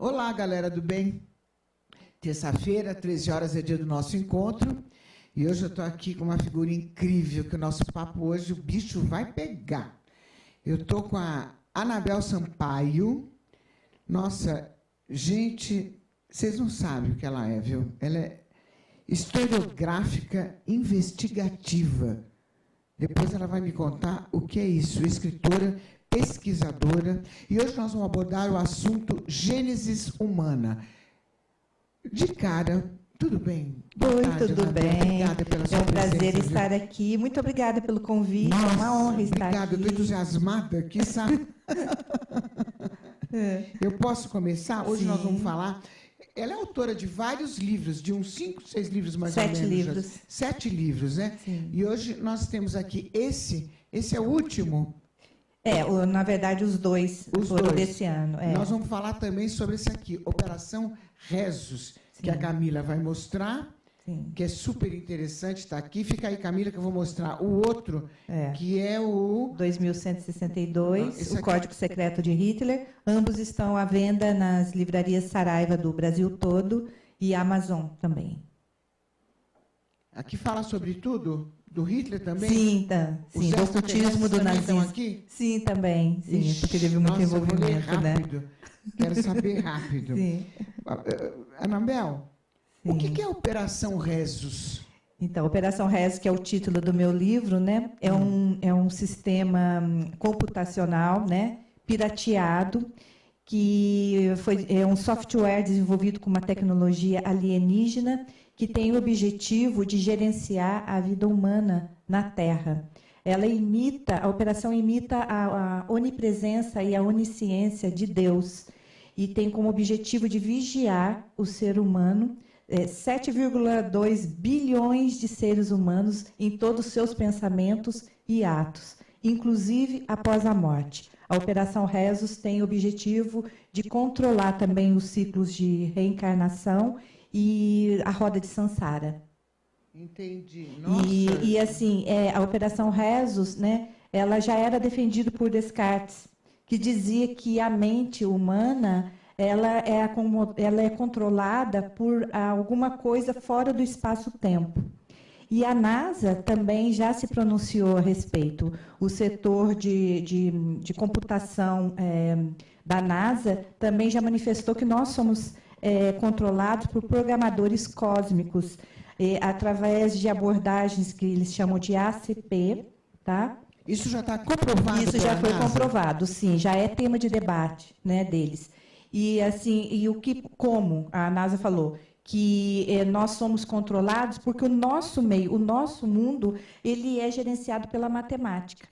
Olá, galera do bem. Terça-feira, 13 horas, é dia do nosso encontro. E hoje eu estou aqui com uma figura incrível, que o nosso papo hoje, o bicho vai pegar. Eu estou com a Anabel Sampaio. Nossa, gente, vocês não sabem o que ela é, viu? Ela é historiográfica investigativa. Depois ela vai me contar o que é isso, escritora, pesquisadora. E hoje nós vamos abordar o assunto Gênesis humana. De cara, tudo bem? Oi, tudo bem? Obrigada pela sua presença. É um prazer presença, estar aqui. Muito obrigada pelo convite. Nossa, é uma honra estar obrigada, aqui. Eu estou entusiasmada aqui, sabe? Eu posso começar? Hoje nós vamos falar... Ela é autora de vários livros, de uns 5, 6 livros mais ou menos. 7 livros. 7 livros, né? Sim. E hoje nós temos aqui esse é o último. Na verdade, os dois foram desse ano. Nós vamos falar também sobre esse aqui, Operação Rezos, que a Camila vai mostrar, que é super interessante, está aqui. Fica aí, Camila, que eu vou mostrar o outro, que é o... 2162, o Código Secreto de Hitler. Ambos estão à venda nas livrarias Saraiva do Brasil todo e Amazon também. Aqui fala sobre tudo? Do Hitler também? Sim, sim, do ocultismo do nazismo. Aqui? Sim, também. Sim, Ixi, porque teve muito nossa, envolvimento, eu vou ler rápido. né? Quero saber rápido. Sim. Anabel, Sim. O que é Operação Rezos? Então, Operação Rezos, que é o título do meu livro, né? É um sistema computacional, né? Pirateado, que é um software desenvolvido com uma tecnologia alienígena que tem o objetivo de gerenciar a vida humana na Terra. A operação imita a onipresença e a onisciência de Deus e tem como objetivo de vigiar o ser humano, 7,2 bilhões de seres humanos em todos os seus pensamentos e atos, inclusive após a morte. A Operação Rezos tem o objetivo de controlar também os ciclos de reencarnação e a roda de Sansara. Entendi. Nossa. E assim, a Operação Rezos, né, ela já era defendida por Descartes, que dizia que a mente humana ela é controlada por alguma coisa fora do espaço-tempo. E a NASA também já se pronunciou a respeito. O setor de computação da NASA também já manifestou que nós somos controlados por programadores cósmicos, através de abordagens que eles chamam de ACP, tá? Isso já está comprovado? Isso já foi comprovado, sim, já é tema de debate, né, deles. E assim, como a NASA falou, que nós somos controlados porque o nosso meio, o nosso mundo, ele é gerenciado pela matemática.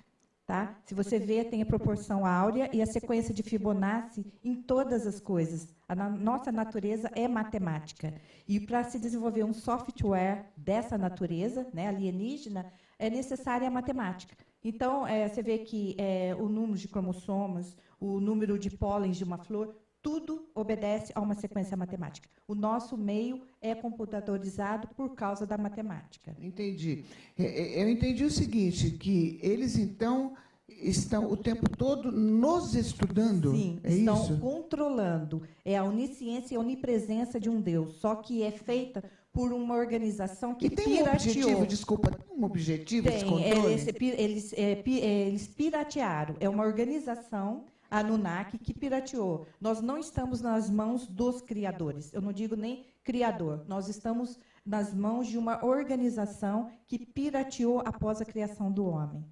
Tá? Se você vê, tem a proporção áurea e a sequência de Fibonacci em todas as coisas. A nossa natureza é matemática. E para se desenvolver um software dessa natureza, né, alienígena, é necessária a matemática. Então, você vê que o número de cromossomos, o número de pólens de uma flor, tudo obedece a uma sequência matemática. O nosso meio é computadorizado por causa da matemática. Entendi. Eu entendi o seguinte, que eles, então, estão o tempo todo nos estudando? Sim, estão controlando. É a onisciência e a onipresença de um Deus, só que é feita por uma organização que tem pirateou. Um objetivo, desculpa, tem um objetivo esse controle? Eles piratearam. É uma organização... Anunnaki, que pirateou. Nós não estamos nas mãos dos criadores. Eu não digo nem criador. Nós estamos nas mãos de uma organização que pirateou após a criação do homem.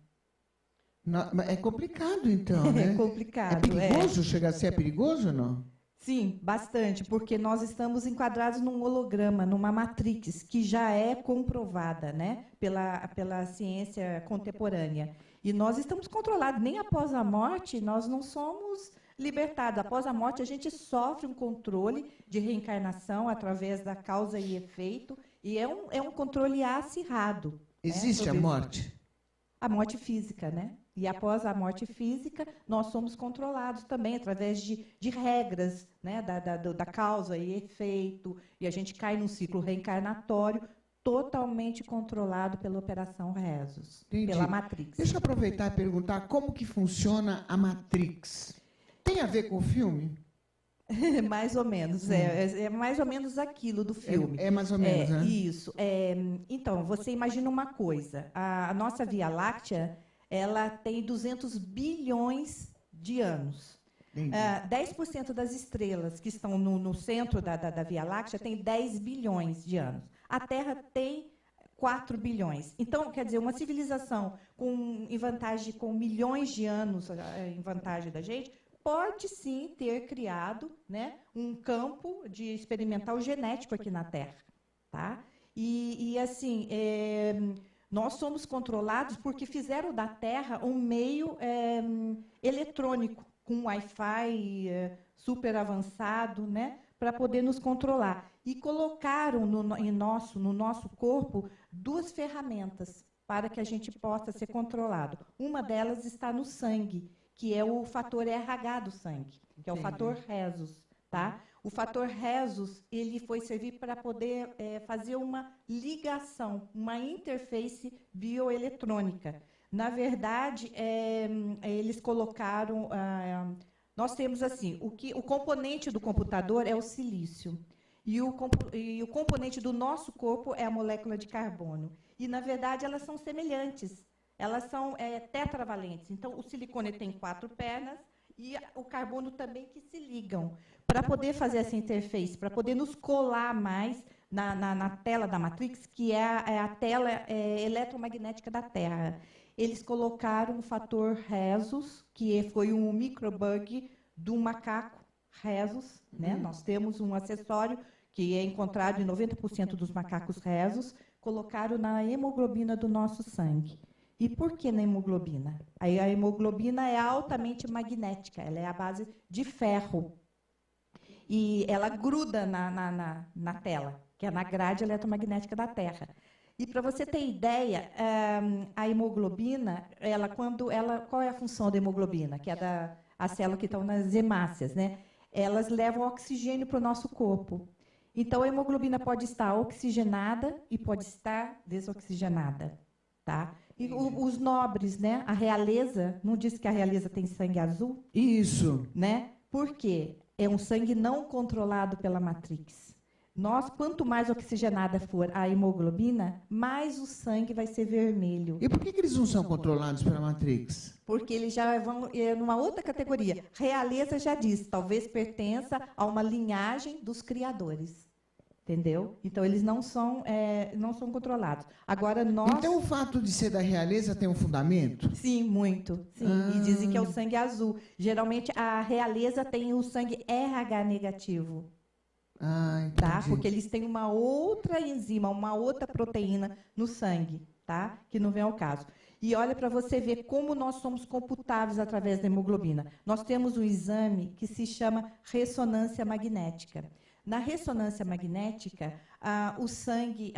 É complicado, então, né? É complicado. É perigoso? Chega a ser perigoso ou não? Sim, bastante, porque nós estamos enquadrados num holograma, numa matrix, que já é comprovada, né, pela ciência contemporânea. E nós estamos controlados. Nem após a morte, nós não somos libertados. Após a morte, a gente sofre um controle de reencarnação através da causa e efeito, e é um controle acirrado. Existe a morte? A morte física, né? E após a morte física, nós somos controlados também através de regras, né, da causa e efeito, e a gente cai num ciclo reencarnatório totalmente controlado pela Operação Rezos, pela Matrix. Deixa eu aproveitar e perguntar como que funciona a Matrix. Tem a ver com o filme? Mais ou menos, é mais ou menos aquilo do filme. É mais ou menos, né? Isso. Então, você imagina uma coisa, a nossa Via Láctea, ela tem 200 bilhões de anos. 10% das estrelas que estão no centro da Via Láctea tem 10 bilhões de anos. A Terra tem 4 bilhões. Então, quer dizer, uma civilização em vantagem com milhões de anos em vantagem da gente, pode sim ter criado, né, um campo de experimental genético aqui na Terra. Tá? E assim, nós somos controlados porque fizeram da Terra um meio eletrônico, com Wi-Fi super avançado, né, para poder nos controlar. E colocaram no nosso corpo 2 ferramentas para que a gente possa ser controlado. Uma delas está no sangue, que é o fator RH do sangue, que é o fator Rhesus. Tá? O fator Rhesus, ele foi servir para poder fazer uma ligação, uma interface bioeletrônica. Na verdade, eles colocaram... nós temos assim, o componente do computador é o silício, e o componente do nosso corpo é a molécula de carbono. E, na verdade, elas são semelhantes. Elas são tetravalentes. Então, o silicone tem 4 pernas e o carbono também que se ligam para poder fazer essa interface, para poder nos colar mais na tela da Matrix, que é a tela eletromagnética da Terra. Eles colocaram o fator Rhesus, que foi um microbug do macaco Rhesus. Né? Nós temos um acessório que é encontrado em 90% dos macacos Rhesus, colocaram na hemoglobina do nosso sangue. E por que na hemoglobina? A hemoglobina é altamente magnética, ela é a base de ferro. E ela gruda na tela, que é na grade eletromagnética da Terra. E para você ter ideia, a hemoglobina, qual é a função da hemoglobina? Que é a célula que estão nas hemácias, né? Elas levam oxigênio para o nosso corpo. Então, a hemoglobina pode estar oxigenada e pode estar desoxigenada. Tá? E os nobres, né? A realeza, não disse que a realeza tem sangue azul? Isso. Né? Por quê? É um sangue não controlado pela Matrix. Quanto mais oxigenada for a hemoglobina, mais o sangue vai ser vermelho. E por que eles não são controlados pela Matrix? Porque eles já vão numa outra categoria. Realeza já diz, talvez pertença a uma linhagem dos criadores. Entendeu? Então, eles não são controlados. Agora, Então, o fato de ser da realeza tem um fundamento? Sim, muito. Sim. E dizem que é o sangue azul. Geralmente, a realeza tem o sangue RH negativo. Entendi. Tá? Porque eles têm uma outra enzima, uma outra proteína no sangue, tá? Que não vem ao caso. E olha para você ver como nós somos computáveis através da hemoglobina. Nós temos um exame que se chama ressonância magnética. Na ressonância magnética, o sangue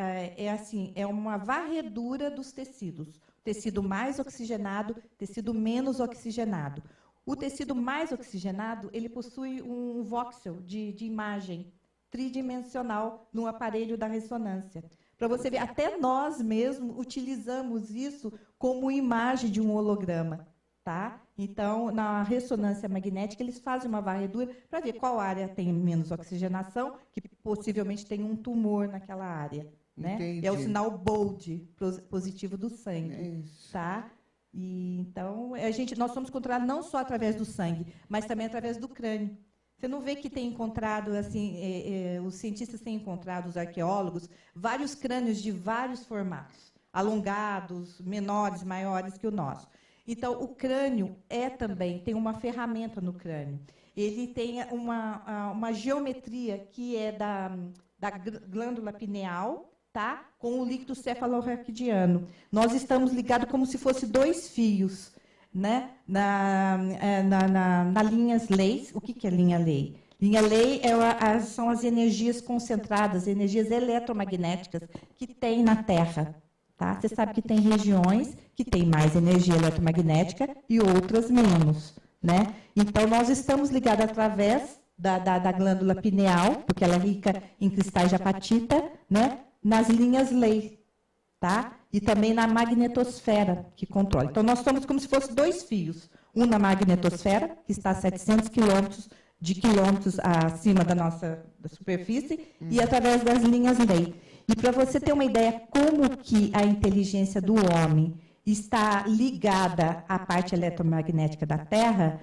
é uma varredura dos tecidos. Tecido mais oxigenado, tecido menos oxigenado. O tecido mais oxigenado, ele possui um voxel de imagem tridimensional no aparelho da ressonância. Para você ver, até nós mesmos utilizamos isso como imagem de um holograma. Tá? Então, na ressonância magnética, eles fazem uma varredura para ver qual área tem menos oxigenação, que possivelmente tem um tumor naquela área. Né? É o sinal bold positivo do sangue. Tá? E, então, nós somos controlados não só através do sangue, mas também através do crânio. Você não vê que tem encontrado, assim, os cientistas têm encontrado, os arqueólogos, vários crânios de vários formatos, alongados, menores, maiores que o nosso. Então, o crânio tem uma ferramenta no crânio. Ele tem uma geometria que é da glândula pineal, tá? Com o líquido cefalorraquidiano. Nós estamos ligados como se fosse 2 fios. Né? Na linhas leis. O que é linha lei? Linha lei são as energias concentradas, energias eletromagnéticas que tem na Terra. Tá? Você sabe que tem regiões que têm mais energia eletromagnética e outras menos. Né? Então, nós estamos ligados através da glândula pineal, porque ela é rica em cristais de apatita, né? Nas linhas lei. Tá? E também na magnetosfera, que controla. Então, nós somos como se fossem 2 fios. Um na magnetosfera, que está a 700 quilômetros de quilômetros acima da superfície e através das linhas lei. E para você ter uma ideia como que a inteligência do homem está ligada à parte eletromagnética da Terra,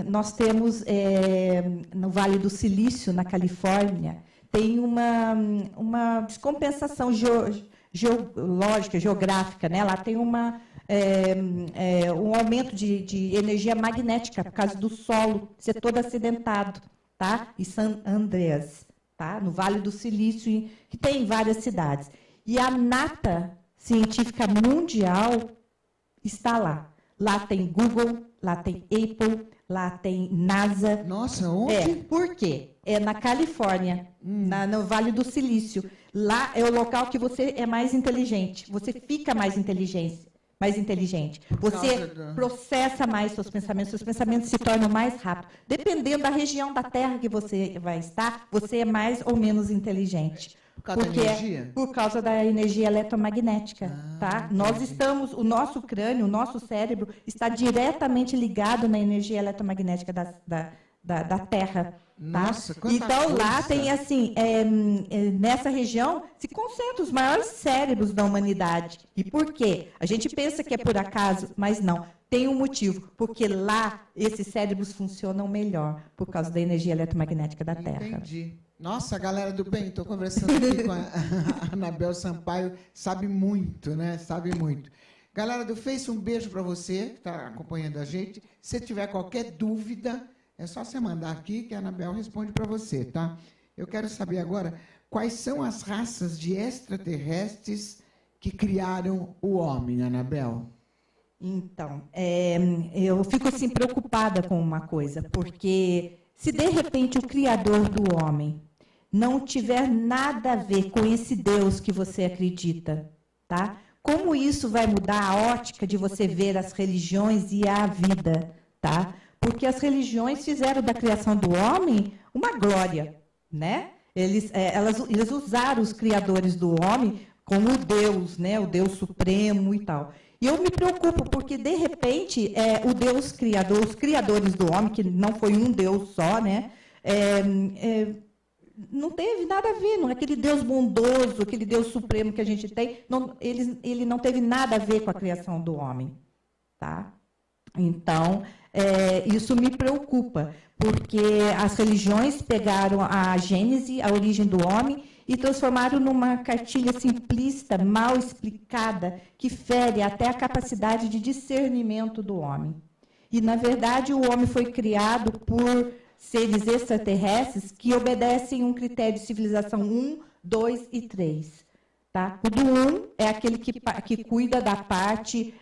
nós temos no Vale do Silício, na Califórnia, tem uma descompensação geológica, geográfica, né? Lá tem um aumento de energia magnética por causa do solo ser todo acidentado, tá? E San Andreas, tá? No Vale do Silício, que tem várias cidades. E a nata científica mundial está lá. Lá tem Google, lá tem Apple, lá tem NASA. Nossa, onde? Por quê? É na Califórnia, no Vale do Silício. Lá é o local que você é mais inteligente. Você fica mais inteligente. Você processa mais seus pensamentos se tornam mais rápidos. Dependendo da região da Terra que você vai estar, você é mais ou menos inteligente. Por causa da energia? Por causa da energia eletromagnética. Tá? Nós estamos, o nosso crânio, o nosso cérebro, está diretamente ligado na energia eletromagnética da Terra. Nossa, tá? Então, lá tem, assim, nessa região, se concentram os maiores cérebros da humanidade. E por quê? A gente pensa que é por acaso, mas não. Tem um motivo, porque lá esses cérebros funcionam melhor, por causa da energia eletromagnética da Terra. Entendi. Nossa, galera do bem, estou conversando aqui com a Anabel Sampaio, sabe muito, né? Sabe muito. Galera do Face, um beijo para você, que está acompanhando a gente. Se tiver qualquer dúvida, é só você mandar aqui que a Anabel responde para você, tá? Eu quero saber agora quais são as raças de extraterrestres que criaram o homem, Anabel. Então, eu fico assim preocupada com uma coisa, porque se de repente o Criador do homem não tiver nada a ver com esse Deus que você acredita, tá? Como isso vai mudar a ótica de você ver as religiões e a vida, tá? Porque as religiões fizeram da criação do homem uma glória, né? Eles usaram os criadores do homem como Deus, né? O Deus supremo e tal. E eu me preocupo, porque, de repente, o Deus criador, os criadores do homem, que não foi um Deus só, né? Não teve nada a ver, não, aquele Deus bondoso, aquele Deus supremo que a gente tem, ele não teve nada a ver com a criação do homem. Tá? Então, isso me preocupa, porque as religiões pegaram a gênese, a origem do homem, e transformaram numa cartilha simplista, mal explicada, que fere até a capacidade de discernimento do homem. E, na verdade, o homem foi criado por seres extraterrestres que obedecem um critério de civilização 1, 2 e 3. Tá? O do 1 é aquele que cuida da parte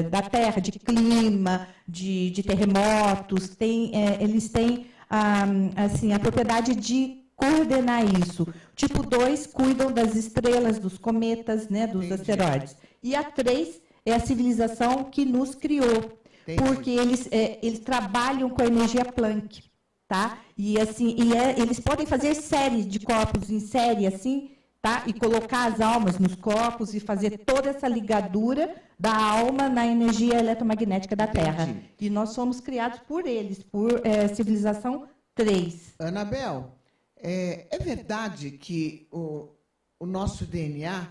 da terra, de clima, de terremotos. Eles têm assim, a propriedade de coordenar isso. Tipo 2 cuidam das estrelas, dos cometas, né, dos asteroides. E a 3 é a civilização que nos criou. Entendi. Porque eles trabalham com a energia Planck. Tá? E, assim, eles podem fazer série de corpos em série, assim, tá? E colocar as almas nos corpos e fazer toda essa ligadura da alma na energia eletromagnética da Terra. Entendi. E nós somos criados por eles, por civilização 3. Anabel, é verdade que o nosso DNA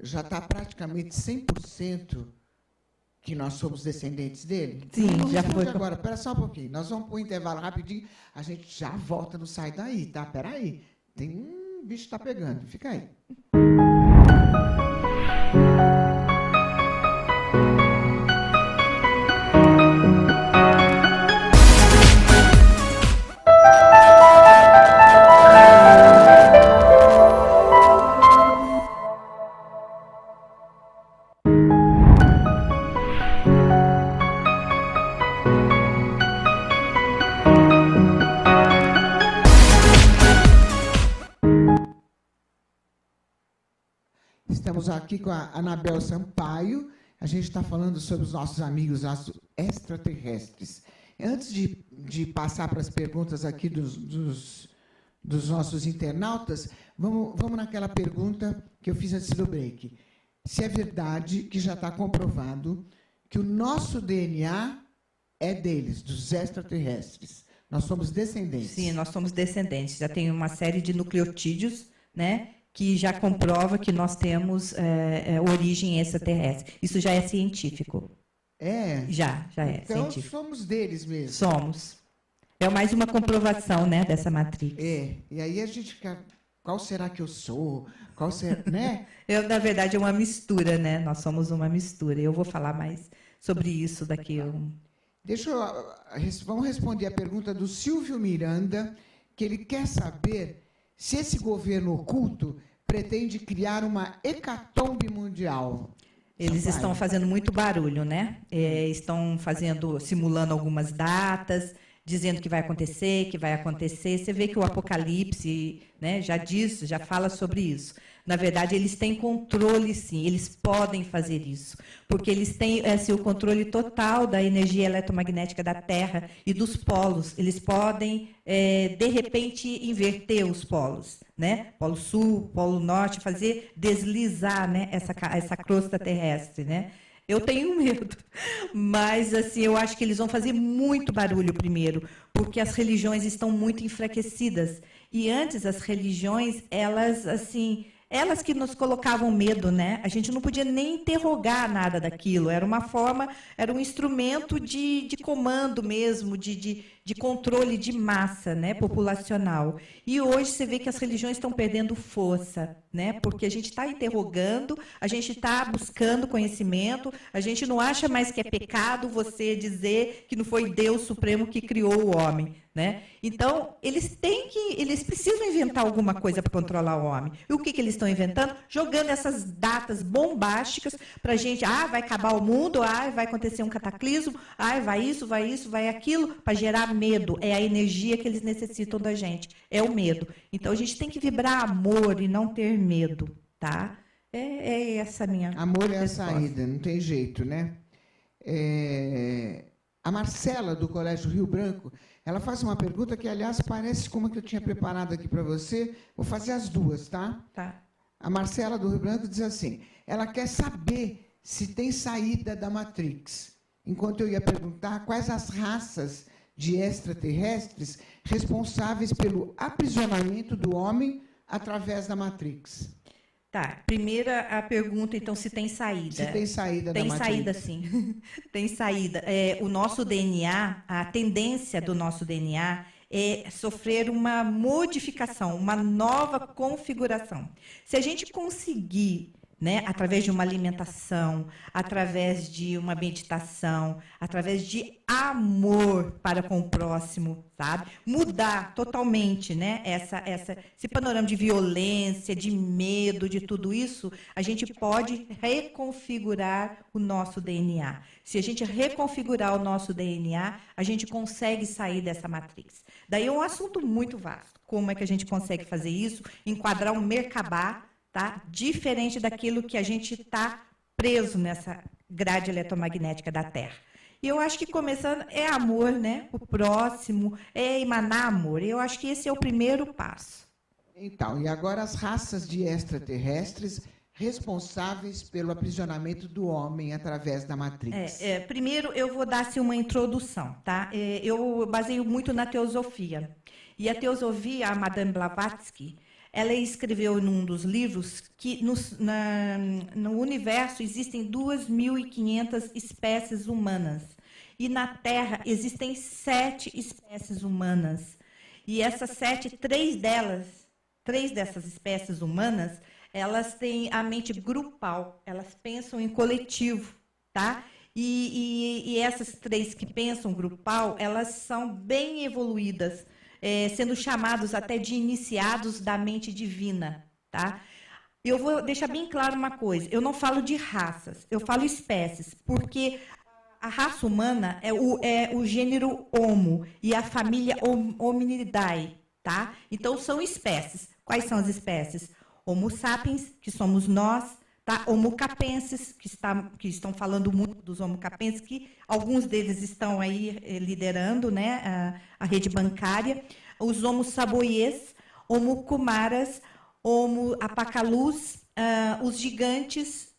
já está praticamente 100% que nós somos descendentes dele? Sim, já foi. Agora, espera só um pouquinho. Nós vamos para o intervalo rapidinho. A gente já volta, não sai daí, tá? Espera aí. Tem um bicho está pegando. Fica aí. Estamos aqui com a Anabel Sampaio. A gente está falando sobre os nossos amigos extraterrestres. Antes de passar para as perguntas aqui dos nossos internautas, vamos naquela pergunta que eu fiz antes do break. Se é verdade que já está comprovado que o nosso DNA é deles, dos extraterrestres. Nós somos descendentes. Sim, nós somos descendentes. Já tem uma série de nucleotídeos, né, que já comprova que nós temos origem extraterrestre. Isso já é científico. É? Já é então, científico. Somos deles mesmo. Somos. É mais uma comprovação, né, dessa matriz. E aí a gente fica, qual será que eu sou? Qual será, né? Na verdade, é uma mistura, né? Nós somos uma mistura. Eu vou falar mais sobre isso daqui. Vamos responder a pergunta do Silvio Miranda, que ele quer saber se esse governo oculto pretende criar uma hecatombe mundial. Eles estão fazendo muito barulho, né? Estão simulando algumas datas, dizendo que vai acontecer, que vai acontecer. Você vê que o Apocalipse, né, já fala sobre isso. Na verdade, eles têm controle, sim, eles podem fazer isso, porque eles têm o controle total da energia eletromagnética da Terra e dos polos. Eles podem, de repente, inverter os polos, né? Polo Sul, Polo Norte, fazer deslizar, né, essa crosta terrestre, né? Eu tenho medo, mas assim, eu acho que eles vão fazer muito barulho primeiro, porque as religiões estão muito enfraquecidas. E antes as religiões, elas que nos colocavam medo, né? A gente não podia nem interrogar nada daquilo. Era uma forma, era um instrumento de comando mesmo, de controle de massa, né, populacional. E hoje você vê que as religiões estão perdendo força, né? Porque a gente está interrogando, a gente está buscando conhecimento, a gente não acha mais que é pecado você dizer que não foi Deus Supremo que criou o homem, né? Então, eles precisam inventar alguma coisa para controlar o homem. E o que eles estão inventando? Jogando essas datas bombásticas para a gente, vai acabar o mundo, vai acontecer um cataclismo, vai isso, vai aquilo, para gerar medo. É a energia que eles necessitam da gente, é o medo. Então, a gente tem que vibrar amor e não ter medo, tá? É essa a minha amor é resposta. a saída, não tem jeito, né? A Marcela, do Colégio Rio Branco, ela faz uma pergunta que, aliás, parece como que eu tinha preparado aqui para você. Vou fazer as duas, tá? Tá. A Marcela, do Rio Branco, diz assim, ela quer saber se tem saída da Matrix. Enquanto eu ia perguntar quais as raças de extraterrestres responsáveis pelo aprisionamento do homem através da Matrix. Tá, primeira a pergunta, então, se tem saída. Se tem saída da Tem Matrix. saída, sim. Tem saída. O nosso DNA, a tendência do nosso DNA é sofrer uma modificação, uma nova configuração. Se a gente conseguir, né, através de uma alimentação, através de uma meditação, através de amor para com o próximo, sabe? Mudar totalmente, né, esse panorama de violência, de medo, de tudo isso, a gente pode reconfigurar o nosso DNA. Se a gente reconfigurar o nosso DNA, a gente consegue sair dessa matrix. Daí é um assunto muito vasto. Como é que a gente consegue fazer isso? Enquadrar um Merkabah, tá? Diferente daquilo que a gente está preso nessa grade eletromagnética da Terra. E eu acho que começando é amor, né? O próximo, é emanar amor. Eu acho que esse é o primeiro passo. Então, e agora as raças de extraterrestres responsáveis pelo aprisionamento do homem através da Matrix. Primeiro, eu vou dar assim, uma introdução, tá? Eu baseio muito na teosofia. E a teosofia, a Madame Blavatsky, ela escreveu num dos livros que no universo existem 2.500 espécies humanas. E na Terra existem 7 espécies humanas. E essas 7, 3 dessas espécies humanas, elas têm a mente grupal, elas pensam em coletivo, tá? E essas 3 que pensam grupal, elas são bem evoluídas, sendo chamados até de iniciados da mente divina, tá? Eu vou deixar bem claro uma coisa, eu não falo de raças, eu falo espécies, porque a raça humana é o gênero Homo e a família Hominidae, tá? Então, são espécies. Quais são as espécies? Homo sapiens, que somos nós, tá? Homo capenses, que estão falando muito dos Homo capenses, que alguns deles estão aí liderando, né, a rede bancária. Os Homo saboiês, Homo kumaras, Homo apacalus, os gigantes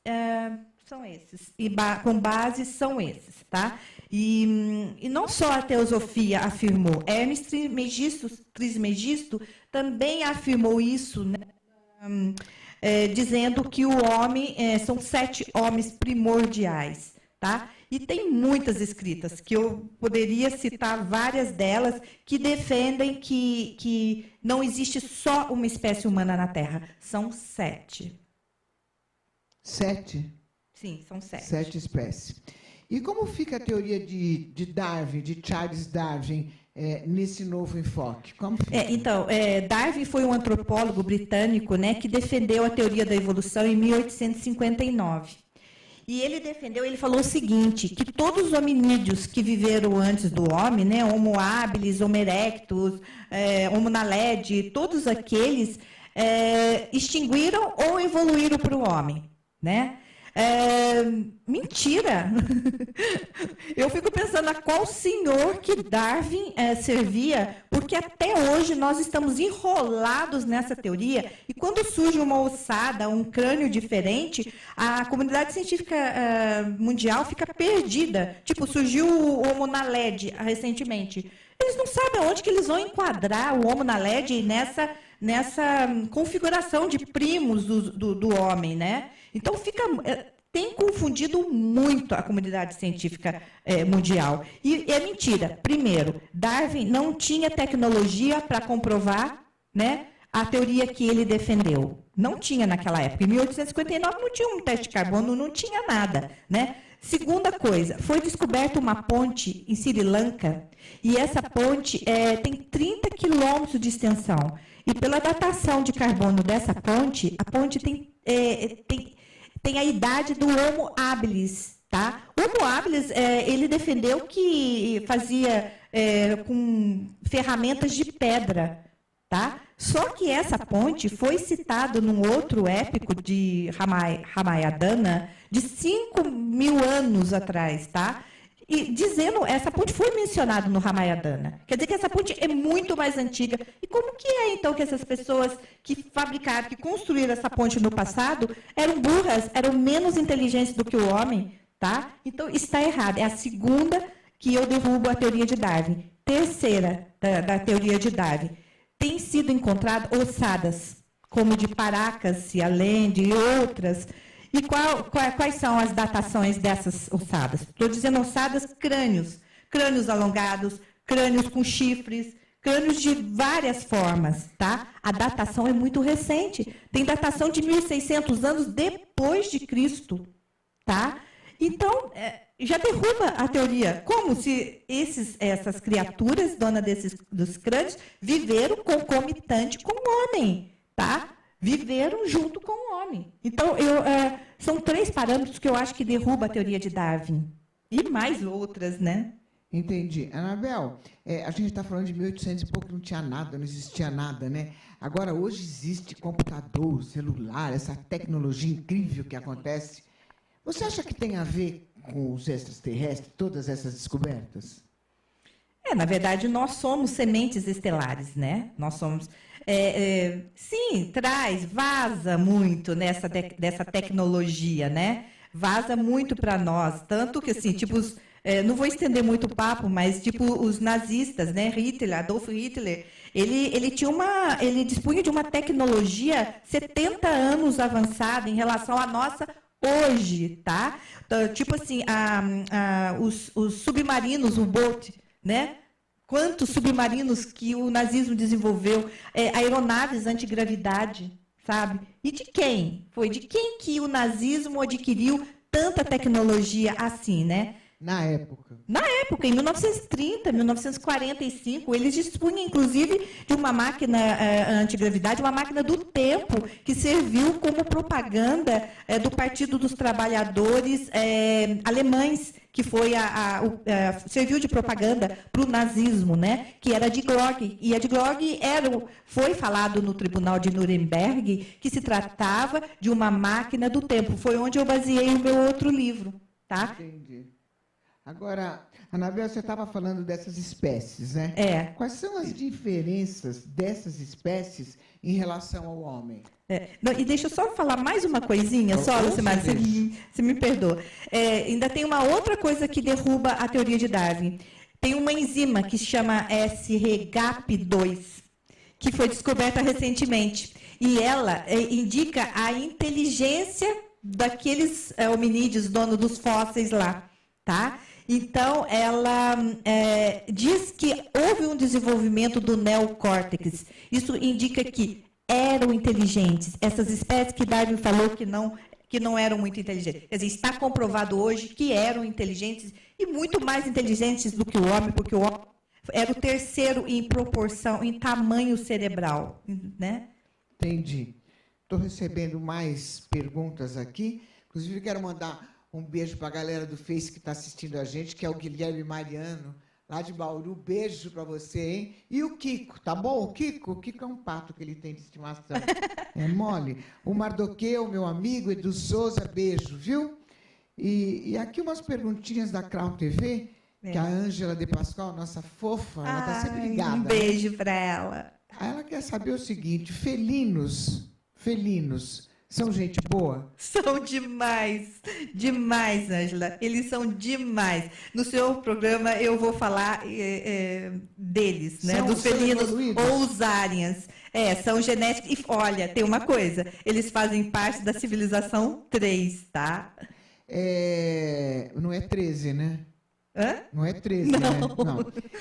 são esses. E com base são esses, tá? E não só a teosofia afirmou, Hermes Trismegisto também afirmou isso, né? Dizendo que o homem, são 7 homens primordiais. Tá? E tem muitas escritas, que eu poderia citar várias delas, que defendem que não existe só uma espécie humana na Terra. São 7. 7? Sim, são 7. 7 espécies. E como fica a teoria de Darwin, de Charles Darwin, nesse novo enfoque? Como fica? Então, Darwin foi um antropólogo britânico, né, que defendeu a teoria da evolução em 1859. E ele falou o seguinte, que todos os hominídeos que viveram antes do homem, né, Homo habilis, Homo erectus, Homo naledi, todos aqueles extinguiram ou evoluíram para o homem, né? Mentira! Eu fico pensando a qual senhor que Darwin servia, porque até hoje nós estamos enrolados nessa teoria, e quando surge uma ossada, um crânio diferente, a comunidade científica mundial fica perdida. Tipo, surgiu o Homo naledi recentemente. Eles não sabem onde que eles vão enquadrar o Homo naledi nessa configuração de primos do homem, né? Então, tem confundido muito a comunidade científica mundial. E é mentira. Primeiro, Darwin não tinha tecnologia para comprovar, né, a teoria que ele defendeu. Não tinha naquela época. Em 1859 não tinha um teste de carbono, não tinha nada, né? Segunda coisa, foi descoberta uma ponte em Sri Lanka, e essa ponte tem 30 quilômetros de extensão. E pela datação de carbono dessa ponte, a ponte tem a idade do Homo habilis, tá? O Homo habilis, ele defendeu que fazia com ferramentas de pedra, tá? Só que essa ponte foi citada num outro épico de Ramayana de 5.000 anos atrás, tá? E dizendo, essa ponte foi mencionada no Ramayana. Quer dizer que essa ponte é muito mais antiga. E como que é, então, que essas pessoas que fabricaram, que construíram essa ponte no passado, eram burras, eram menos inteligentes do que o homem, tá? Então, está errado. É a segunda que eu derrubo a teoria de Darwin. Terceira da teoria de Darwin. Tem sido encontradas ossadas, como de Paracas, Allende e outras. E quais são as datações dessas ossadas? Estou dizendo ossadas, crânios alongados, crânios com chifres, crânios de várias formas, tá? A datação é muito recente, tem datação de 1.600 anos depois de Cristo, tá? Então, já derruba a teoria, como se essas criaturas, donas dos crânios, viveram concomitante com o homem, tá? Viveram junto com o homem. Então, são 3 parâmetros que eu acho que derruba a teoria de Darwin. E mais outras, né? Entendi. Anabel, a gente está falando de 1800 e pouco, não tinha nada, não existia nada, né? Agora, hoje existe computador, celular, essa tecnologia incrível que acontece. Você acha que tem a ver com os extraterrestres, todas essas descobertas? Na verdade, nós somos sementes estelares, né? Nós somos... sim, vaza muito dessa tecnologia, né? Vaza muito para nós, tanto que, assim, tipo, não vou estender muito o papo, mas, tipo, os nazistas, né? Adolf Hitler, ele dispunha de uma tecnologia 70 anos avançada em relação à nossa hoje, tá? Então, tipo assim, os submarinos, o boat, né? Quantos submarinos que o nazismo desenvolveu, aeronaves antigravidade, sabe? E de quem? Foi de quem que o nazismo adquiriu tanta tecnologia assim, né? Na época, em 1930, 1945, eles dispunham, inclusive, de uma máquina antigravidade, uma máquina do tempo, que serviu como propaganda do Partido dos Trabalhadores alemães, que foi serviu de propaganda para o nazismo, né? Que era a Die Glocke. E a Die Glocke foi falado no Tribunal de Nuremberg que se tratava de uma máquina do tempo. Foi onde eu baseei o meu outro livro, tá? Entendi. Agora, Anabel, você estava falando dessas espécies, né? É. Quais são as diferenças dessas espécies em relação ao homem? Não, e deixa eu só falar mais uma coisinha, só, Lucimar, você me perdoa. Ainda tem uma outra coisa que derruba a teoria de Darwin. Tem uma enzima que se chama SRGAP2, que foi descoberta recentemente. E ela indica a inteligência daqueles hominídeos, dono dos fósseis lá, tá? Então, ela diz que houve um desenvolvimento do neocórtex. Isso indica que eram inteligentes. Essas espécies que Darwin falou que não eram muito inteligentes. Quer dizer, está comprovado hoje que eram inteligentes e muito mais inteligentes do que o homem, porque o homem era o terceiro em proporção, em tamanho cerebral, né? Entendi. Estou recebendo mais perguntas aqui. Inclusive, quero mandar um beijo para a galera do Face que está assistindo a gente, que é o Guilherme Mariano, lá de Bauru. Beijo para você, hein? E o Kiko, tá bom? O Kiko é um pato que ele tem de estimação. É mole. O Mardoqueu, meu amigo, Edu Souza, beijo, viu? E aqui umas perguntinhas da Crown TV, que a Ângela de Pascoal, nossa fofa, ela está sempre ligada. Um beijo para ela. Ela quer saber o seguinte: felinos são gente boa? São demais, demais, Ângela. Eles são demais. No seu programa eu vou falar deles, né? Dos felinos ou os árians. São genéticos. E olha, tem uma coisa: eles fazem parte da civilização 3, tá? Não é 13, né? Hã? Não é 13, não, né?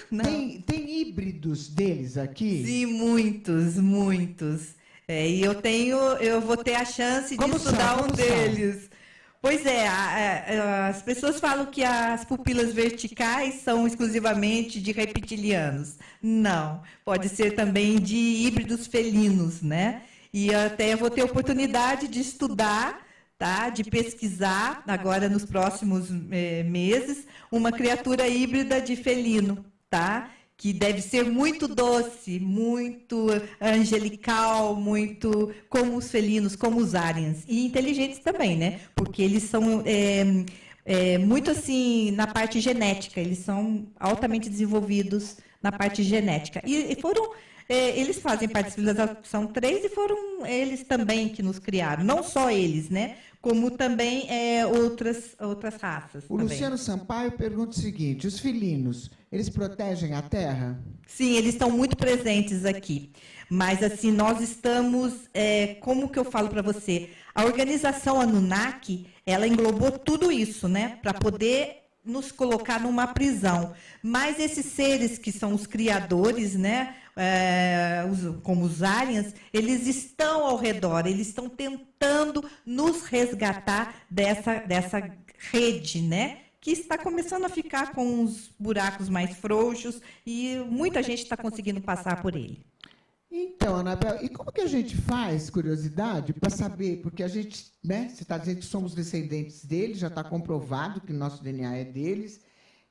Não. Tem híbridos deles aqui? Sim, muitos. E eu vou ter a chance de estudar um deles. Pois é, as pessoas falam que as pupilas verticais são exclusivamente de reptilianos. Não, pode ser também de híbridos felinos, né? E até vou ter oportunidade de estudar, tá? De pesquisar, agora nos próximos meses, uma criatura híbrida de felino, tá? Que deve ser muito doce, muito angelical, muito como os felinos, como os árians. E inteligentes também, né? Porque eles são muito assim na parte genética, eles são altamente desenvolvidos na parte genética. E foram... eles fazem parte da civilização 3 e foram eles também que nos criaram. Não só eles, né? Como também outras raças. O também. Luciano Sampaio pergunta o seguinte: os felinos, eles protegem a Terra? Sim, eles estão muito presentes aqui. Mas, assim, nós estamos... como que eu falo para você? A organização Anunnaki, ela englobou tudo isso, né? Para poder nos colocar numa prisão. Mas esses seres que são os criadores, né? Como os aliens, eles estão ao redor, eles estão tentando nos resgatar dessa rede, né? Que está começando a ficar com os buracos mais frouxos e muita gente está conseguindo passar por ele. Então, Anabel, e como que a gente faz, curiosidade, para saber? Porque a gente, né, você está dizendo que somos descendentes deles, já está comprovado que o nosso DNA é deles.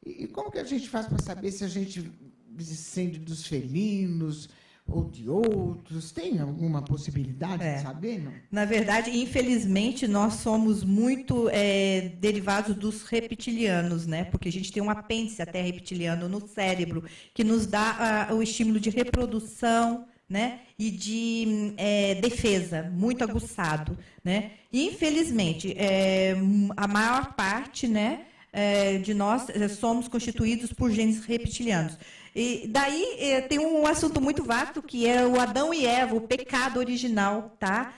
E como que a gente faz para saber se a gente descende dos felinos ou de outros? Tem alguma possibilidade de saber? Não? Na verdade, infelizmente, nós somos muito derivados dos reptilianos, né? Porque a gente tem um apêndice até reptiliano no cérebro que nos dá o estímulo de reprodução, né? E de defesa, muito aguçado, né? E, infelizmente, a maior parte, né, de nós somos constituídos por genes reptilianos. E daí tem um assunto muito vasto, que é o Adão e Eva, o pecado original, tá?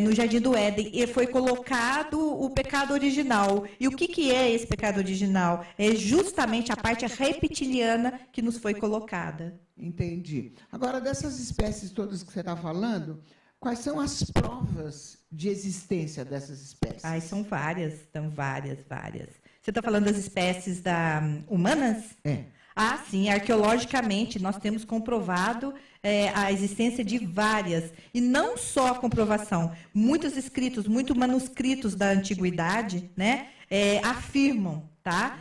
No Jardim do Éden, e foi colocado o pecado original. E o que é esse pecado original? É justamente a parte reptiliana que nos foi colocada. Entendi. Agora, dessas espécies todas que você está falando, quais são as provas de existência dessas espécies? São várias, várias. Você está falando das espécies humanas? Sim, arqueologicamente nós temos comprovado a existência de várias, e não só a comprovação, muitos escritos, muitos manuscritos da antiguidade, né, afirmam, tá?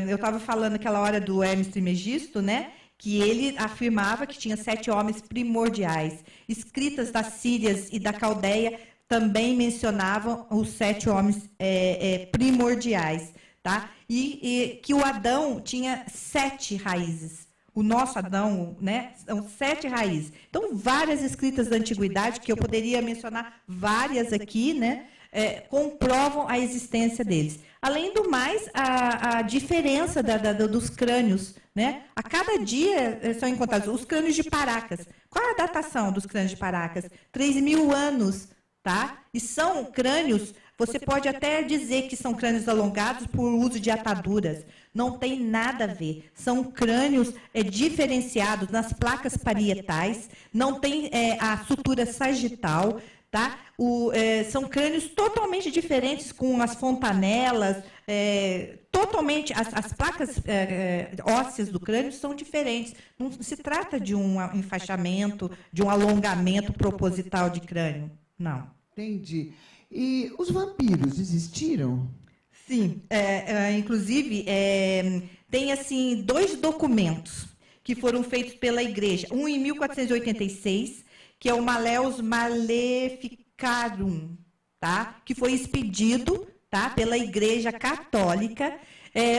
Eu estava falando aquela hora do Hermes Trismegisto, né, que ele afirmava que tinha 7 homens primordiais. Escritas das Sírias e da Caldeia também mencionavam os 7 homens primordiais. Tá? e que o Adão tinha 7 raízes. O nosso Adão, né, são 7 raízes. Então, várias escritas da antiguidade, que eu poderia mencionar várias aqui, né, comprovam a existência deles. Além do mais, a diferença dos crânios, né? A cada dia são encontrados os crânios de Paracas. Qual é a datação dos crânios de Paracas? 3.000 anos, tá? E são crânios, você pode até dizer que são crânios alongados por uso de ataduras. Não tem nada a ver. São crânios diferenciados nas placas parietais, não tem a sutura sagital, tá? São crânios totalmente diferentes, com as fontanelas, totalmente, as placas ósseas do crânio são diferentes. Não se trata de um enfaixamento, de um alongamento proposital de crânio. Não. Entendi. E os vampiros existiram? Sim. Inclusive, tem assim 2 documentos que foram feitos pela Igreja. Um em 1486, que é o Maleus Maleficarum, tá? Que foi expedido, tá, pela Igreja Católica,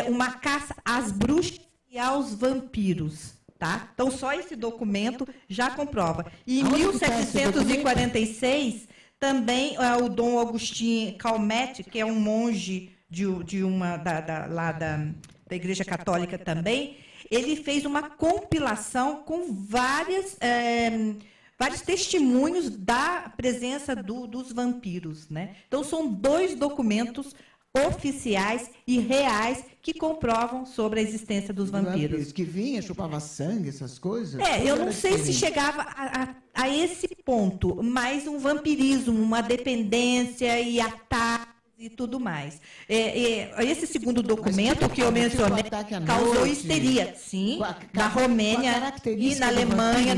uma caça às bruxas e aos vampiros. Tá? Então, só esse documento já comprova. E em 1746, também o Dom Agostinho Calmette, que é um monge lá da Igreja Católica também, ele fez uma compilação com vários testemunhos da presença dos vampiros, né? Então, são 2 documentos oficiais e reais que comprovam sobre a existência dos vampiros. Que vinha, chupava sangue, essas coisas? Eu não sei se chegava a esse ponto, mas um vampirismo, uma dependência e ataques e tudo mais. Esse segundo documento que eu mencionei causou histeria, sim, na Romênia e na Alemanha,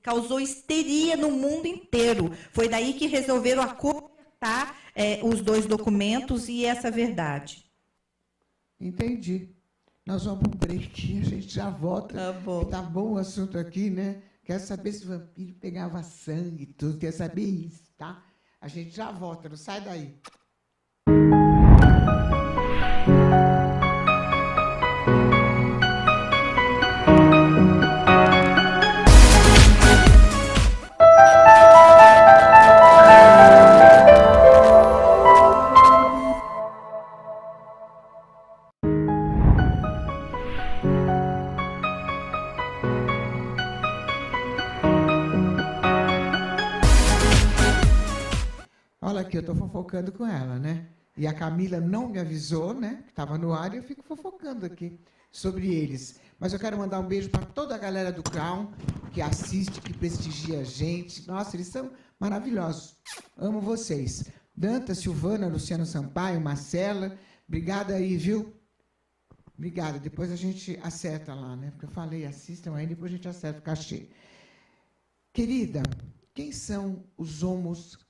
causou histeria no mundo inteiro. Foi daí que resolveram acortar os 2 documentos e essa verdade. Entendi. Nós vamos para um break, a gente já volta. Tá bom. Tá bom o assunto aqui, né? Quero saber se o vampiro pegava sangue e tudo, quer saber isso, tá? A gente já volta, não sai daí. Olha aqui, eu estou fofocando com ela, né? E a Camila não me avisou, né? Que estava no ar e eu fico fofocando aqui sobre eles. Mas eu quero mandar um beijo para toda a galera do Crown, que assiste, que prestigia a gente. Nossa, eles são maravilhosos. Amo vocês. Dantas, Silvana, Luciano Sampaio, Marcela. Obrigada aí, viu? Obrigada. Depois a gente acerta lá, né? Porque eu falei, assistam aí, depois a gente acerta o cachê. Querida, quem são os homos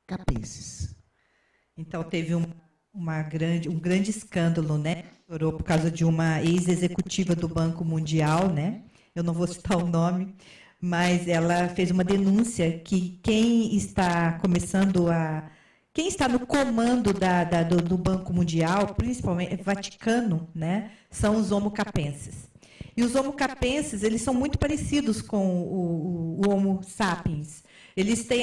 capenses? Então, teve um grande escândalo, né? Estourou por causa de uma ex-executiva do Banco Mundial, né? Eu não vou citar o nome, mas ela fez uma denúncia que quem está no comando do Banco Mundial, principalmente Vaticano, né? São os Homo capenses. E os Homo capenses, eles são muito parecidos com o Homo sapiens.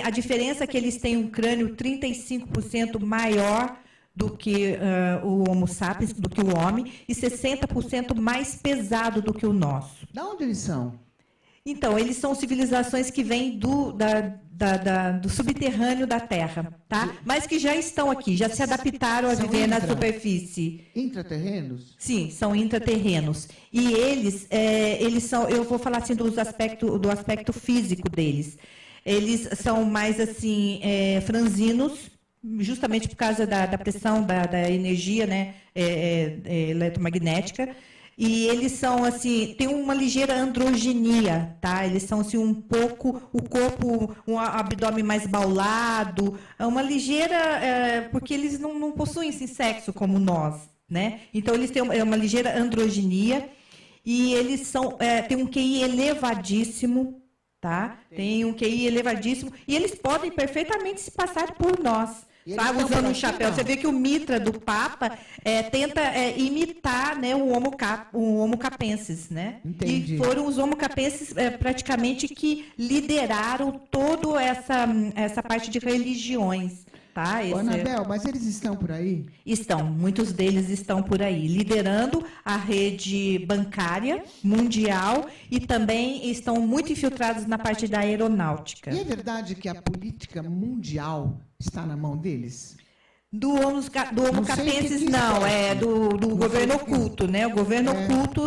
A diferença é que eles têm um crânio 35% maior do que o Homo sapiens, do que o homem, e 60% mais pesado do que o nosso. De onde eles são? Então, eles são civilizações que vêm do subterrâneo da Terra, tá? Mas que já estão aqui, já se adaptaram a viver na superfície. Intraterrenos? Sim, são intraterrenos. E eles são, eu vou falar assim do aspecto físico deles. Eles são mais assim franzinos, justamente por causa da pressão da energia, né, eletromagnética. E eles são assim, tem uma ligeira androgenia, tá? Eles são assim um pouco o corpo, um abdômen mais baulado, uma ligeira, porque eles não possuem assim, sexo como nós, né? Então eles têm uma ligeira androgenia e eles têm um QI elevadíssimo. Tá? Tem um QI elevadíssimo e eles podem perfeitamente se passar por nós. Tá usando um chapéu. Você vê que o mitra do Papa tenta imitar, né, o Homo capensis, né? Entendi. E foram os Homo capensis praticamente que lideraram toda essa parte de religiões. Tá? Ô, Anabel, mas eles estão por aí? Estão, muitos deles estão por aí, liderando a rede bancária mundial e também estão muito infiltrados na parte da aeronáutica. E é verdade que a política mundial está na mão deles? Do Homo capensis, não, do governo oculto, né? O governo oculto,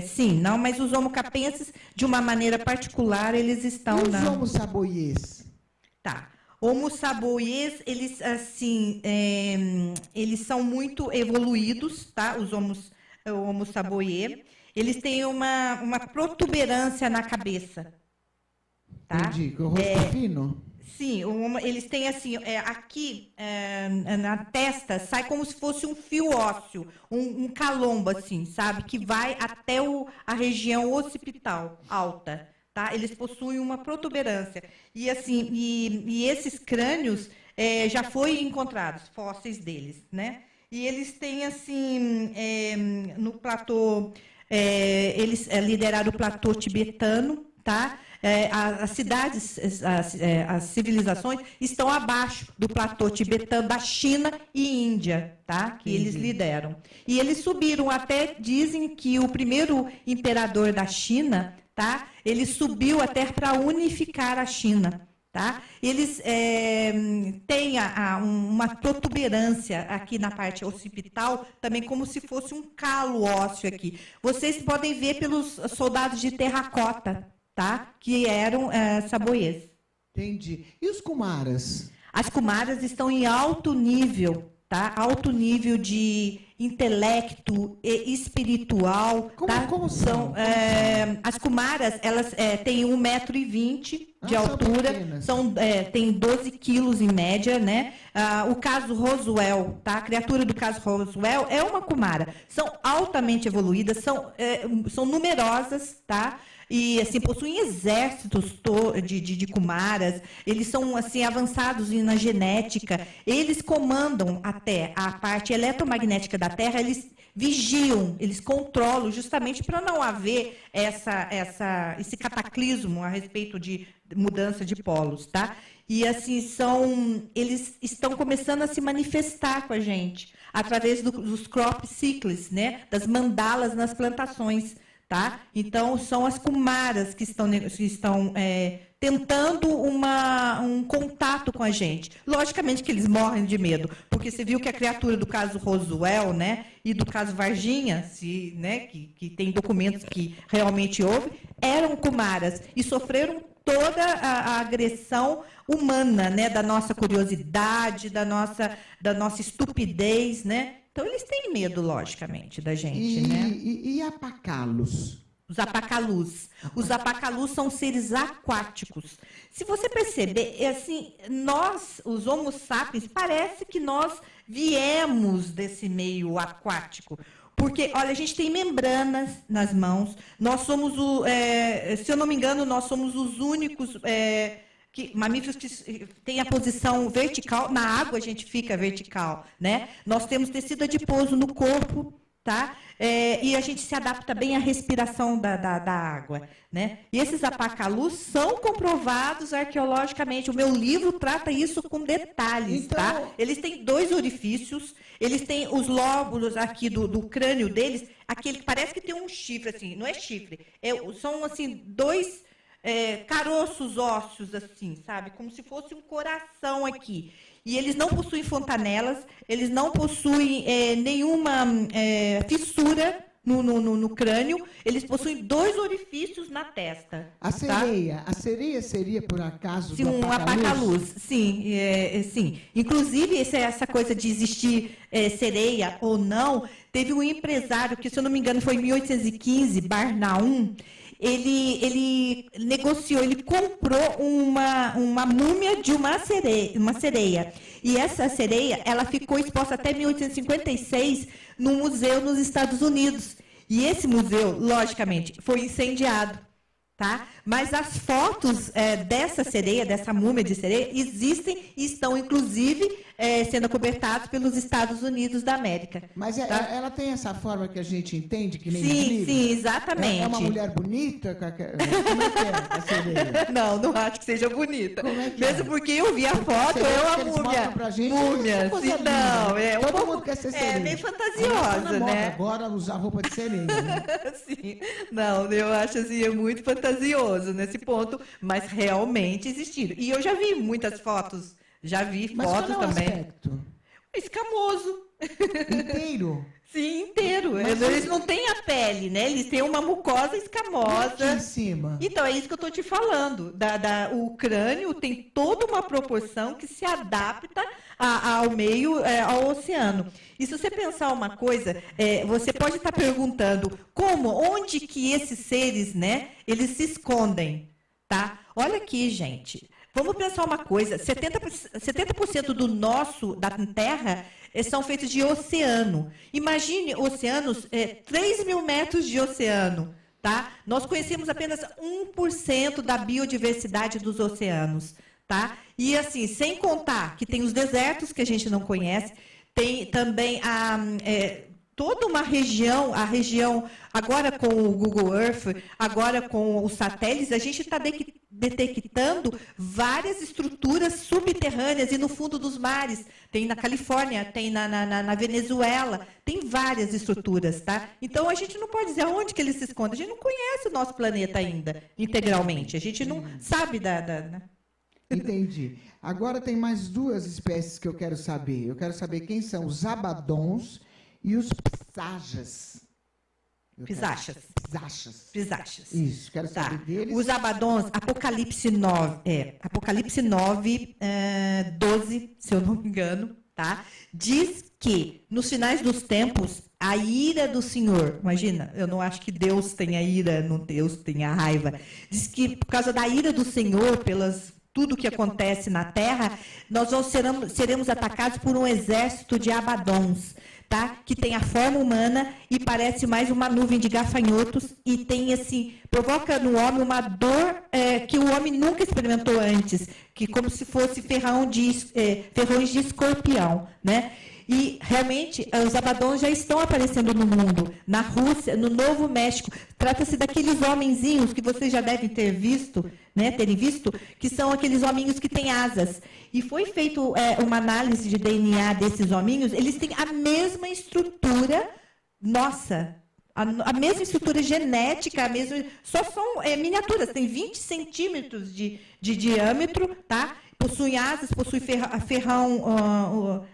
sim, não, mas os Homo capensis, de uma maneira particular, eles estão e os Homo saboiês? Tá. Homo saboiês, eles assim, eles são muito evoluídos, tá? Os Homo saboiê, eles têm uma protuberância na cabeça, tá? Entendi, com o rosto fino? Sim, eles têm assim, aqui na testa sai como se fosse um fio ósseo, um calombo assim, sabe? Que vai até a região occipital alta. Tá? Eles possuem uma protuberância. E, assim, e esses crânios já foram encontrados, fósseis deles. Né? E eles têm, assim, no platô, eles lideraram o platô tibetano, tá? As cidades, as civilizações estão abaixo do platô tibetano da China e Índia, tá? Que eles lideram. E eles subiram, até dizem que o primeiro imperador da China, tá? Ele subiu até para unificar a China. Tá? Eles têm uma protuberância aqui na parte occipital, também como se fosse um calo ósseo aqui. Vocês podem ver pelos soldados de terracota, tá? Que eram saboiês. Entendi. E os Kumaras? As Kumaras estão em alto nível, tá? Alto nível de intelecto e espiritual. Como são? As Kumaras, elas têm 1,20 m de altura, tem 12 quilos em média, né? O caso Roswell, tá? A criatura do caso Roswell é uma Kumara. São altamente evoluídas, são numerosas, tá? E assim possuem exércitos de Kumaras. Eles são assim avançados na genética. Eles comandam até a parte eletromagnética da Terra. Eles vigiam, eles controlam, justamente para não haver esse cataclismo a respeito de mudança de polos, tá? E assim eles estão começando a se manifestar com a gente através dos crop cycles, né? Das mandalas nas plantações. Tá? Então, são as Kumaras que estão tentando um contato com a gente. Logicamente que eles morrem de medo, porque você viu que a criatura do caso Roswell, né, e do caso Varginha, né, que tem documentos que realmente houve, eram Kumaras e sofreram toda a agressão humana, né, da nossa curiosidade, da nossa estupidez, né? Então, eles têm medo, logicamente, da gente, né? E apacalos? Os apacalus. Os apacalus são seres aquáticos. Se você perceber, assim, nós, os Homo sapiens, parece que nós viemos desse meio aquático. Porque, olha, a gente tem membranas nas mãos. Nós somos, se eu não me engano, nós somos os únicos... mamíferos que têm a posição vertical, na água a gente fica vertical, né? Nós temos tecido adiposo no corpo, tá? E a gente se adapta bem à respiração da água, né? E esses apacalus são comprovados arqueologicamente. O meu livro trata isso com detalhes, então, tá? Eles têm 2 orifícios, eles têm os lóbulos aqui do crânio deles, aquele que parece que tem um chifre, assim, não é chifre, são, assim, 2... caroços ósseos, assim, sabe? Como se fosse um coração aqui. E eles não possuem fontanelas, eles não possuem nenhuma fissura no crânio, eles possuem 2 orifícios na testa. A sereia seria, por acaso, sim, um apacalus? Sim, sim. Inclusive, essa coisa de existir sereia ou não, teve um empresário, que, se eu não me engano, foi em 1815, Barnaum. Ele negociou, ele comprou uma múmia de uma sereia. E essa sereia, ela ficou exposta até 1856 num museu nos Estados Unidos. E esse museu, logicamente, foi incendiado. tá? Mas as fotos dessa sereia, dessa múmia de sereia, existem e estão, inclusive, sendo acobertadas pelos Estados Unidos da América. Mas tá? ela tem essa forma que a gente entende, que nem Sim, sim, exatamente. É uma mulher bonita? Como é que é a sereia? Não acho que seja bonita. Como é que Mesmo porque eu vi a foto, é uma múmia. Múmia, sim, não. É todo um mundo quer ser sereia. É bem fantasiosa, né? Agora usar roupa de sereia. Né? Sim. Não, eu acho assim, é muito fantasioso nesse ponto, mas realmente existiram. E eu já vi muitas fotos, já vi mas fotos qual é o também. Aspecto? Escamoso. Inteiro? Sim, inteiro. Eles não têm a pele, né? Eles têm uma mucosa escamosa. Aqui em cima. Então, é isso que eu estou te falando. O crânio tem toda uma proporção que se adapta ao meio, ao oceano. E se você pensar uma coisa, você pode estar perguntando onde que esses seres, né, eles se escondem, tá? Olha aqui, gente. Vamos pensar uma coisa, 70% da Terra são feitos de oceano. Imagine oceanos, 3 mil metros de oceano. Tá? Nós conhecemos apenas 1% da biodiversidade dos oceanos. Tá? E assim, sem contar que tem os desertos que a gente não conhece, tem também toda uma região, agora com o Google Earth, agora com os satélites, a gente está detectando várias estruturas subterrâneas e no fundo dos mares. Tem na Califórnia, tem na Venezuela, tem várias estruturas, tá? Então, a gente não pode dizer aonde que eles se escondem. A gente não conhece o nosso planeta ainda, integralmente. A gente não sabe né? Entendi. Agora tem mais duas espécies que eu quero saber. Eu quero saber quem são os abadons e os pisachas. Pisachas. Isso, quero saber deles. Os abadons, Apocalipse 9, 12, se eu não me engano, tá? Diz que nos finais dos tempos, a ira do Senhor, imagina, eu não acho que Deus tenha ira, não Deus tenha raiva. Diz que por causa da ira do Senhor, tudo que acontece na Terra, nós seremos atacados por um exército de abadons. Tá? Que tem a forma humana e parece mais uma nuvem de gafanhotos e tem assim, provoca no homem uma dor que o homem nunca experimentou antes, que como se fosse ferrões de escorpião, né? E realmente os abadons já estão aparecendo no mundo, na Rússia, no Novo México. Trata-se daqueles homenzinhos que vocês já devem ter visto, né? Terem visto, que são aqueles hominhos que têm asas. E foi feito uma análise de DNA desses hominhos, eles têm a mesma estrutura nossa, a mesma estrutura genética, só são miniaturas, tem 20 centímetros de diâmetro, tá? Possuem asas, possuem ferrão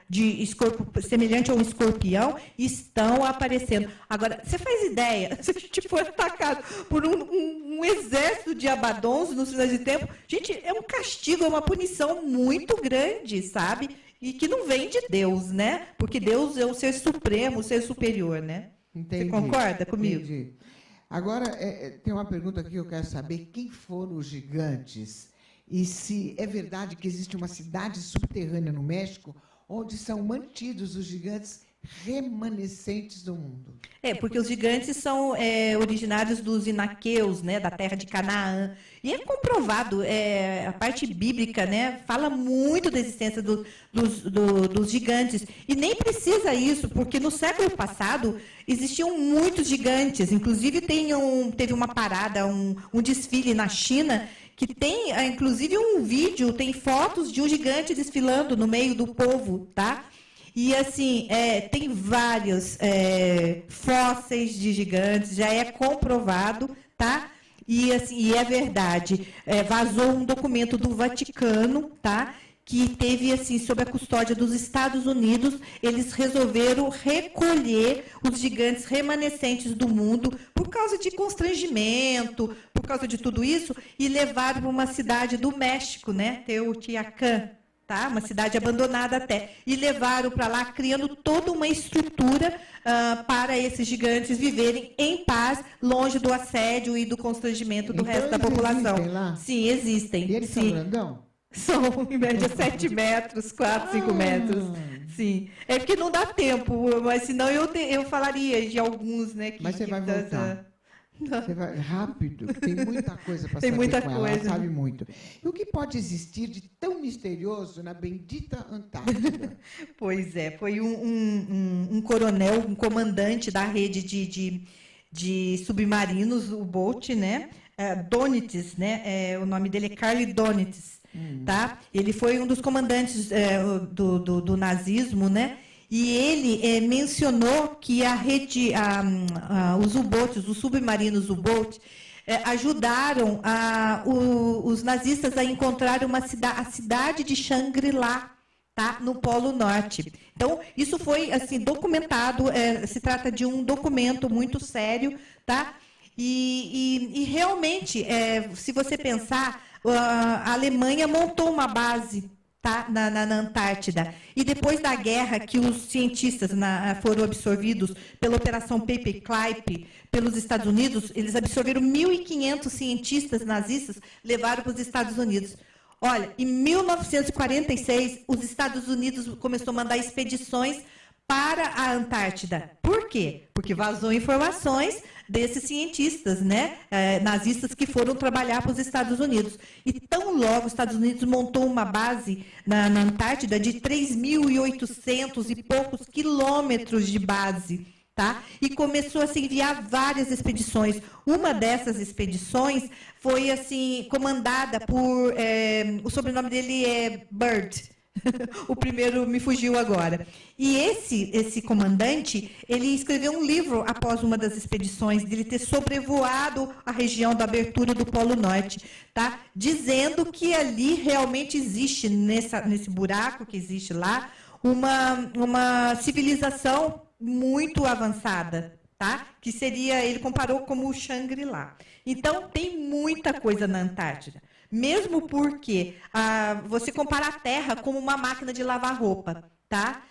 semelhante a um escorpião, estão aparecendo. Agora, você faz ideia, se a gente for atacado por um exército de abadons nos finais de tempo, gente, é um castigo, é uma punição muito grande, sabe? E que não vem de Deus, né? Porque Deus é o ser supremo, o ser superior, né? Entendi. Você concorda comigo? Entendi. Agora, tem uma pergunta aqui que eu quero saber. Quem foram os gigantes? E se é verdade que existe uma cidade subterrânea no México onde são mantidos os gigantes remanescentes do mundo? Porque os gigantes são originários dos inaqueus, né, da terra de Canaã. E é comprovado, a parte bíblica, né, fala muito da existência dos gigantes. E nem precisa isso, porque no século passado existiam muitos gigantes. Inclusive, teve uma parada, um desfile na China, que tem, inclusive, um vídeo, tem fotos de um gigante desfilando no meio do povo, tá? E, assim, tem vários fósseis de gigantes, já é comprovado, tá? E, assim, e é verdade. Vazou um documento do Vaticano, tá? Que teve, assim, sob a custódia dos Estados Unidos, eles resolveram recolher os gigantes remanescentes do mundo por causa de constrangimento, por causa de tudo isso, e levaram para uma cidade do México, né? Teotihuacan, tá? Uma cidade abandonada até. E levaram para lá, criando toda uma estrutura para esses gigantes viverem em paz, longe do assédio e do constrangimento do resto da população. Existem lá? Sim, existem. E eles são grandão? São, em média, 7 metros, 4, 5 metros. Sim. É porque não dá tempo, mas senão eu falaria de alguns, né? Mas você vai voltar. Você vai rápido, tem muita coisa para Tem saber muita com ela, coisa. ela sabe muito. E o que pode existir de tão misterioso na bendita Antártida? Pois é, foi um coronel, um comandante da rede de submarinos, o Bolt, né? Donitis, né? O nome dele é Carl Donitis, tá? Ele foi um dos comandantes do nazismo, né? E ele mencionou que a rede, os U-boats, os submarinos U-boat, ajudaram os nazistas a encontrar a cidade de Shangri-La, tá? No Polo Norte. Então, isso foi assim documentado, se trata de um documento muito sério, tá? E realmente, se você pensar, a Alemanha montou uma base, tá? na Antártida. E depois da guerra, que os cientistas foram absorvidos pela Operação Paperclip pelos Estados Unidos, eles absorveram 1.500 cientistas nazistas, levaram para os Estados Unidos. Olha, em 1946, os Estados Unidos começou a mandar expedições para a Antártida. Por quê? Porque vazou informações desses cientistas, né, nazistas que foram trabalhar para os Estados Unidos. E tão logo os Estados Unidos montou uma base na Antártida de 3.800 e poucos quilômetros de base. Tá? E começou a se enviar várias expedições. Uma dessas expedições foi assim comandada por o sobrenome dele é Byrd. O primeiro me fugiu agora. E esse comandante, ele escreveu um livro após uma das expedições dele ter sobrevoado a região da abertura do Polo Norte, tá? Dizendo que ali realmente existe nesse buraco que existe lá uma civilização muito avançada, tá? Que seria, ele comparou como o Shangri-La. Então, tem muita coisa na Antártida. Mesmo porque você compara a Terra como uma máquina de lavar roupa, tá?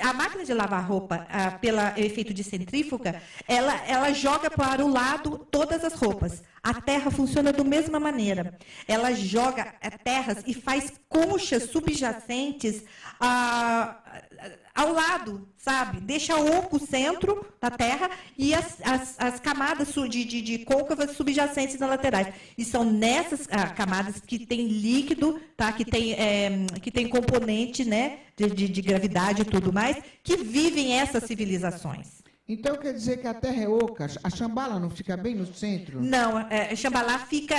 A máquina de lavar roupa, pelo efeito de centrífuga, ela joga para o lado todas as roupas. A Terra funciona da mesma maneira. Ela joga terras e faz conchas subjacentes ao lado, sabe? Deixa oco o centro da Terra e as camadas de côncavas subjacentes nas laterais. E são nessas camadas que tem líquido, tá? Que tem componente, né? De gravidade e tudo mais, que vivem essas civilizações. Então quer dizer que a Terra é oca? A Shambhala não fica bem no centro? Não, Shambhala fica...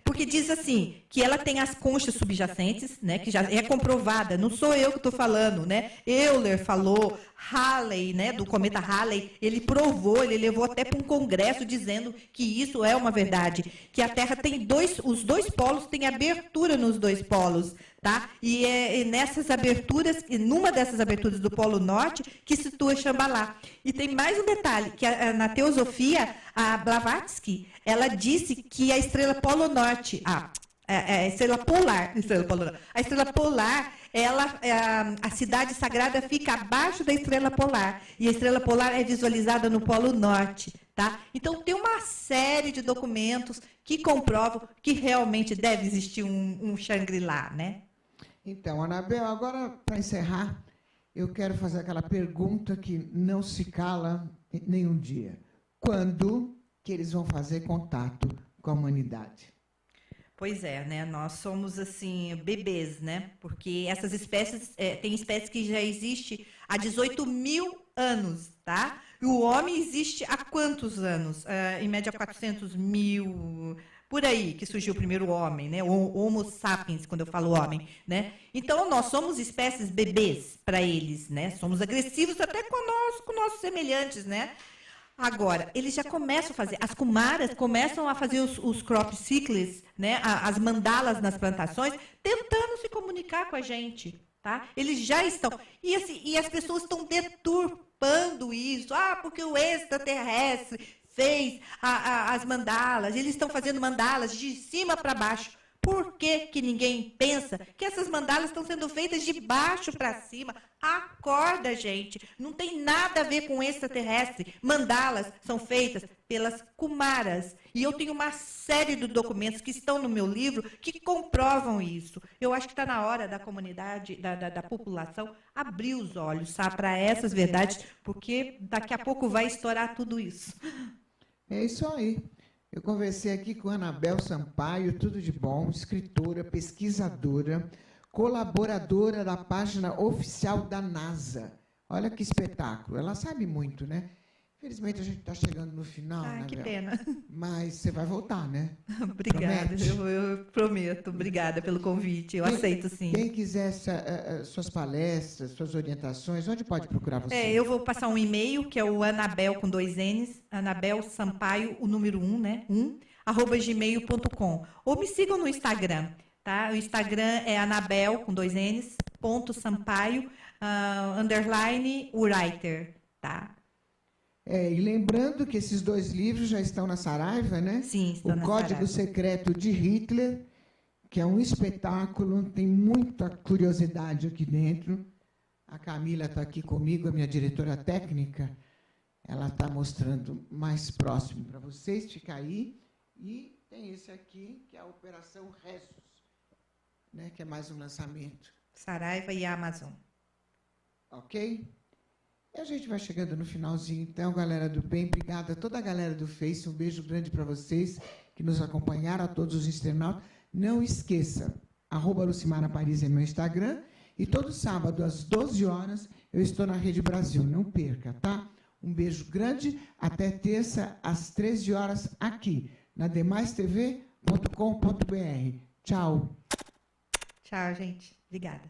porque diz assim, que ela tem as conchas subjacentes, né, que já é comprovada, não sou eu que estou falando, né? Euler falou, Halley, né, do cometa Halley, ele provou, ele levou até para um congresso dizendo que isso é uma verdade, que a Terra tem os dois polos, tem abertura nos dois polos, tá? E nessas aberturas, numa dessas aberturas do Polo Norte, que situa Shambhala. E tem mais um detalhe, que na teosofia, a Blavatsky, ela disse que a estrela Polo Norte, a estrela polar, a estrela polar, a cidade sagrada fica abaixo da estrela polar, e a estrela polar é visualizada no Polo Norte, tá? Então, tem uma série de documentos que comprovam que realmente deve existir um Shangri-La, né? Então, Anabel, agora, para encerrar, eu quero fazer aquela pergunta que não se cala nenhum dia. Quando que eles vão fazer contato com a humanidade? Pois é, né? Nós somos, assim, bebês, né? Porque essas espécies, tem espécies que já existem há 18 mil anos, tá? E o homem existe há quantos anos? Em média, 400 mil... Por aí que surgiu o primeiro homem, né? O Homo sapiens, quando eu falo homem, né? Então, nós somos espécies bebês para eles, né? Somos agressivos até com nossos semelhantes, né? Agora, eles já começam a fazer, as kumaras começam a fazer os crop circles, né? As mandalas nas plantações, tentando se comunicar com a gente, tá? Eles já estão. E, assim, e as pessoas estão deturpando isso. Porque o extraterrestre fez as mandalas, eles estão fazendo mandalas de cima para baixo. Por que ninguém pensa que essas mandalas estão sendo feitas de baixo para cima? Acorda, gente. Não tem nada a ver com extraterrestre. Mandalas são feitas pelas kumaras. E eu tenho uma série de documentos que estão no meu livro que comprovam isso. Eu acho que está na hora da comunidade, da população, abrir os olhos para essas verdades, porque daqui a pouco vai estourar tudo isso. É isso aí. Eu conversei aqui com a Anabel Sampaio, tudo de bom, escritora, pesquisadora, colaboradora da página oficial da NASA. Olha que espetáculo. Ela sabe muito, né? Infelizmente, a gente está chegando no final, Ah, que Anabel. pena. Mas você vai voltar, né? Obrigada, Promete? eu prometo. Obrigada pelo convite. Eu aceito, sim. Quem quiser suas palestras, suas orientações, onde pode procurar você? Eu vou passar um e-mail, que é o Anabel com 2 N's, Anabel Sampaio, o número 1, né? @gmail.com. Ou me sigam no Instagram, tá? O Instagram é Anabel com 2 N's, _Sampaio, _ writer, tá? E lembrando que esses 2 livros já estão na Saraiva, né? Sim, estão na O Código Saraiva. Secreto de Hitler, que é um espetáculo, tem muita curiosidade aqui dentro. A Camila está aqui comigo, a minha diretora técnica. Ela está mostrando mais próximo para vocês, fica aí. E tem esse aqui, que é a Operação Ressus, né? Que é mais um lançamento. Saraiva e Amazon. Ok? E a gente vai chegando no finalzinho, então, galera do bem, obrigada a toda a galera do Face, um beijo grande para vocês que nos acompanharam, a todos os internautas. Não esqueça, @Lucimara Paris é meu Instagram, e todo sábado, às 12 horas, eu estou na Rede Brasil, não perca, tá? Um beijo grande, até terça, às 13 horas, aqui, na demaistv.com.br. Tchau. Tchau, gente. Obrigada.